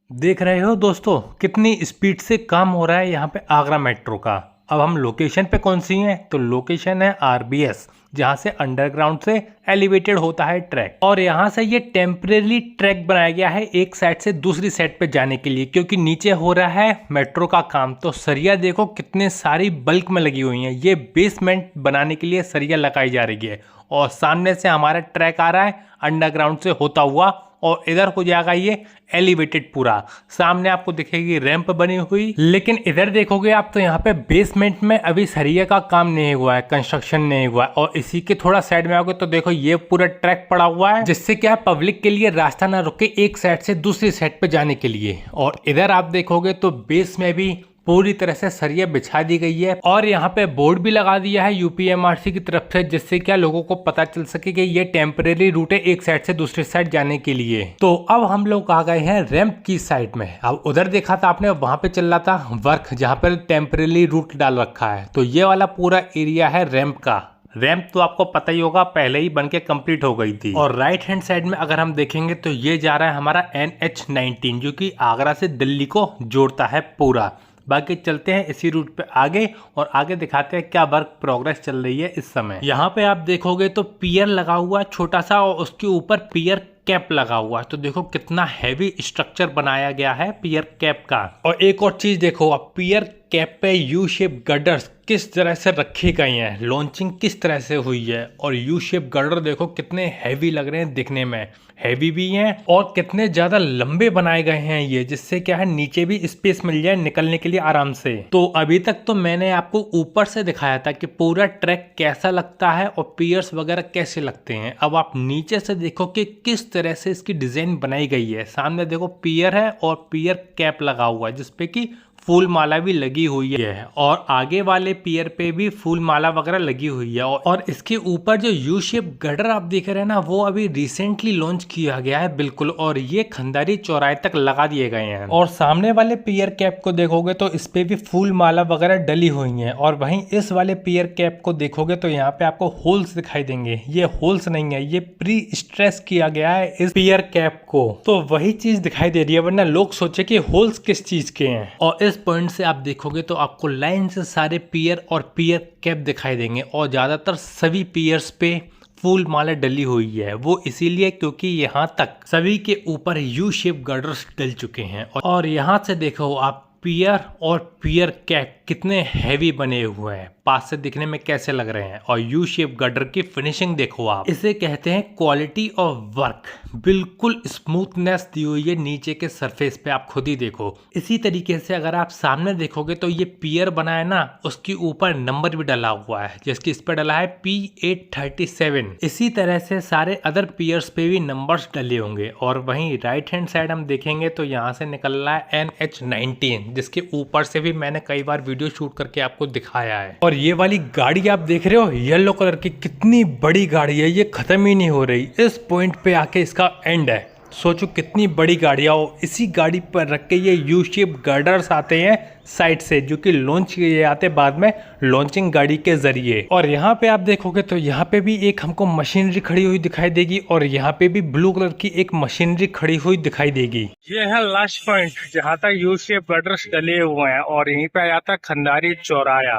देख रहे हो दोस्तों कितनी स्पीड से काम हो रहा है यहाँ पे आगरा मेट्रो का। अब हम लोकेशन पे कौन सी हैं तो लोकेशन है आरबीएस, जहाँ से अंडरग्राउंड से एलिवेटेड होता है ट्रैक। और यहाँ से ये टेम्परेरी ट्रैक बनाया गया है एक साइड से दूसरी साइड पे जाने के लिए, क्योंकि नीचे हो रहा है मेट्रो का काम। तो सरिया देखो कितने सारी बल्क में लगी हुई हैं, ये बेसमेंट बनाने के लिए सरिया लगाई जा रही है। और सामने से हमारा ट्रैक आ रहा है अंडरग्राउंड से होता हुआ, और इधर हो जाएगा ये एलिवेटेड पूरा। सामने आपको दिखेगी रैंप बनी हुई, लेकिन इधर देखोगे आप तो यहाँ पे बेसमेंट में अभी सरिया का काम नहीं हुआ है, कंस्ट्रक्शन नहीं हुआ है। और इसी के थोड़ा साइड में आओगे तो देखो ये पूरा ट्रैक पड़ा हुआ है, जिससे क्या पब्लिक के लिए रास्ता ना रुके एक साइड से दूसरी साइड पे जाने के लिए। और इधर आप देखोगे तो बेस में भी पूरी तरह से सरिया बिछा दी गई है, और यहाँ पे बोर्ड भी लगा दिया है यूपीएमआरसी की तरफ से, जिससे क्या लोगों को पता चल सके कि ये टेम्परेरी रूट है एक साइड से दूसरी साइड जाने के लिए। तो अब हम लोग आ गए हैं रैंप की साइड में। अब उधर देखा था आपने, वहां पे चल रहा था वर्क जहाँ पर टेम्परेरी रूट डाल रखा है। तो ये वाला पूरा एरिया है रैंप का। रैंप तो आपको पता ही होगा पहले ही बनके कंप्लीट हो गई थी। और राइट हैंड साइड में अगर हम देखेंगे तो ये जा रहा है हमारा NH-19, जो कि आगरा से दिल्ली को जोड़ता है पूरा। बाकी चलते हैं इसी रूट पे आगे, और आगे दिखाते हैं क्या वर्क प्रोग्रेस चल रही है इस समय। यहाँ पे आप देखोगे तो पियर लगा हुआ है छोटा सा, और उसके ऊपर पियर कैप लगा हुआ है। तो देखो कितना हैवी स्ट्रक्चर बनाया गया है पियर कैप का। और एक और चीज देखो, अब पियर कैप पे यू शेप गर्डर्स किस तरह से रखी गई हैं, लॉन्चिंग किस तरह से हुई है। और यू शेप गर्डर देखो कितने हैवी लग रहे हैं दिखने में, हैवी भी हैं और कितने ज्यादा लंबे बनाए गए हैं ये, जिससे क्या है नीचे भी स्पेस मिल जाए निकलने के लिए आराम से। तो अभी तक तो मैंने आपको ऊपर से दिखाया था कि पूरा ट्रैक कैसा लगता है और पियर्स वगैरह कैसे लगते हैं। अब आप नीचे से देखो कि किस तरह से इसकी डिजाइन बनाई गई है। सामने देखो पियर है और पियर कैप लगा हुआ है, जिसपे कि फूल माला भी लगी हुई है, और आगे वाले पियर पे भी फूल माला वगैरह लगी हुई है। और इसके ऊपर जो यू शेप गर्डर आप देख रहे हैं ना, वो अभी रिसेंटली लॉन्च किया गया है बिल्कुल, और ये खंडारी चौराहे तक लगा दिए गए हैं। और सामने वाले पियर कैप को देखोगे तो इस पे भी फूल माला वगैरह डली हुई है। और वहीं इस वाले पियर कैप को देखोगे तो यहाँ पे आपको होल्स दिखाई देंगे। ये होल्स नहीं है, ये प्री स्ट्रेस किया गया है इस पियर कैप को, तो वही चीज दिखाई दे रही है, वरना लोग सोचे कि होल्स किस चीज के हैं। और इस पॉइंट से आप देखोगे तो आपको लाइन से सारे पियर और पियर कैप दिखाई देंगे, और ज्यादातर सभी पियर्स पे फूल माला डली हुई है। वो इसीलिए क्योंकि यहाँ तक सभी के ऊपर यू शेप गर्डर्स डल चुके हैं। और यहाँ से देखो आप पियर और पियर कैप कितने हैवी बने हुए हैं, पास से दिखने में कैसे लग रहे हैं। और यू शेप गर्डर की फिनिशिंग देखो आप, इसे कहते हैं क्वालिटी ऑफ वर्क। बिल्कुल स्मूथनेस दी हुई है नीचे के सरफेस पे, आप खुद ही देखो। इसी तरीके से अगर आप सामने देखोगे तो ये पियर बना है ना, उसके ऊपर नंबर भी डला हुआ है, जिसकी इस पे डला है P837। इसी तरह से सारे अदर पियर्स पे भी नंबर्स डले होंगे। और वहीं राइट हैंड साइड हम देखेंगे तो यहाँ से निकल रहा है NH-19, जिसके ऊपर से भी मैंने कई बार वीडियो शूट करके आपको दिखाया है। और ये वाली गाड़ी आप देख रहे हो येलो कलर की, कितनी बड़ी गाड़ी है, ये खत्म ही नहीं हो रही। इस पॉइंट पे आके इसका एंड है। सोचो कितनी बड़ी गाड़ियाँ हो, इसी गाड़ी पर रख के ये यू शेप गर्डर्स आते हैं साइड से, जो कि लॉन्च किए जाते बाद में लॉन्चिंग गाड़ी के जरिए। और यहाँ पे आप देखोगे तो यहाँ पे भी एक हमको मशीनरी खड़ी हुई दिखाई देगी, और यहाँ पे भी ब्लू कलर की एक मशीनरी खड़ी हुई दिखाई देगी। ये है लास्ट पॉइंट जहाँ तक यू शेप गर्डर्स डले हुए हैं, और यहीं पे आ जाता है खंडारी चौराहा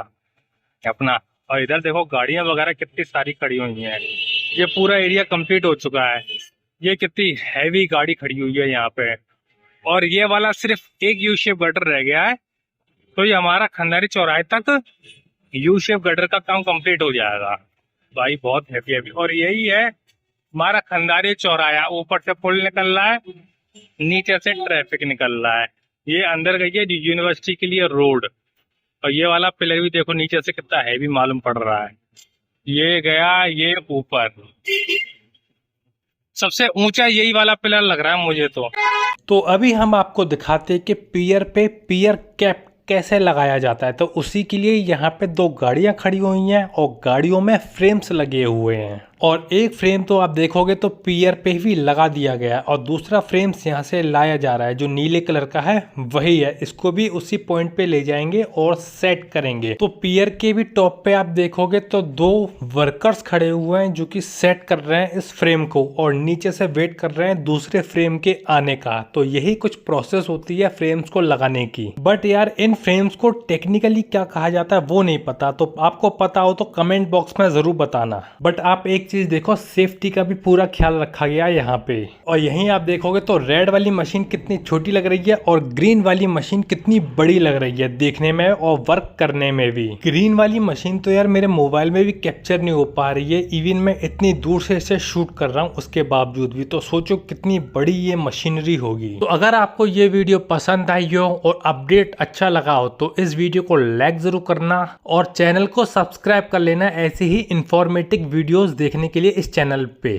अपना। और इधर देखो गाड़ियां वगैरह कितनी सारी खड़ी हुई हैं। ये पूरा एरिया कंप्लीट हो चुका है। ये कितनी हैवी गाड़ी खड़ी हुई है यहाँ पे, और ये वाला सिर्फ एक यू शेप गर्डर रह गया है। तो ये हमारा खंडारी चौराहे तक यू शेप गर्डर का काम कंप्लीट हो जाएगा। भाई बहुत हैवी हैवी। और यही है हमारा खंडारी चौराहा, ऊपर से पुल निकल रहा है, नीचे से ट्रैफिक निकल रहा है। ये अंदर गई है यूनिवर्सिटी के लिए रोड। और ये वाला पिलर भी देखो नीचे से कितना हैवी मालूम पड़ रहा है। ये गया ये ऊपर, सबसे ऊंचा यही वाला पिलर लग रहा है मुझे तो अभी हम आपको दिखाते हैं कि पियर पे पियर कैप कैसे लगाया जाता है। तो उसी के लिए यहाँ पे दो गाड़ियां खड़ी हुई हैं, और गाड़ियों में फ्रेम्स लगे हुए हैं। और एक फ्रेम तो आप देखोगे तो पियर पे भी लगा दिया गया और दूसरा फ्रेम यहाँ से लाया जा रहा है जो नीले कलर का है वही है, इसको भी उसी पॉइंट पे ले जाएंगे और सेट करेंगे। तो पियर के भी टॉप पे आप देखोगे तो दो वर्कर्स खड़े हुए हैं जो कि सेट कर रहे हैं इस फ्रेम को और नीचे से वेट कर रहे हैं दूसरे फ्रेम के आने का। तो यही कुछ प्रोसेस होती है फ्रेम्स को लगाने की। बट यार इन फ्रेम्स को टेक्निकली क्या कहा जाता है वो नहीं पता, तो आपको पता हो तो कमेंट बॉक्स में जरूर बताना। बट आप एक चीज देखो, सेफ्टी का भी पूरा ख्याल रखा गया है यहाँ पे। और यहीं आप देखोगे तो रेड वाली मशीन कितनी छोटी लग रही है और ग्रीन वाली मशीन कितनी बड़ी लग रही है देखने में और वर्क करने में भी। ग्रीन वाली मशीन तो यार मेरे मोबाइल में भी कैप्चर नहीं हो पा रही है, इवन मैं इतनी दूर से इसे शूट कर रहा हूँ उसके बावजूद भी। तो सोचो कितनी बड़ी ये मशीनरी होगी। तो अगर आपको ये वीडियो पसंद आई हो और अपडेट अच्छा लगा हो तो इस वीडियो को लाइक जरूर करना और चैनल को सब्सक्राइब कर लेना ऐसे ही इंफॉर्मेटिव वीडियोस देखने के लिए इस चैनल पे।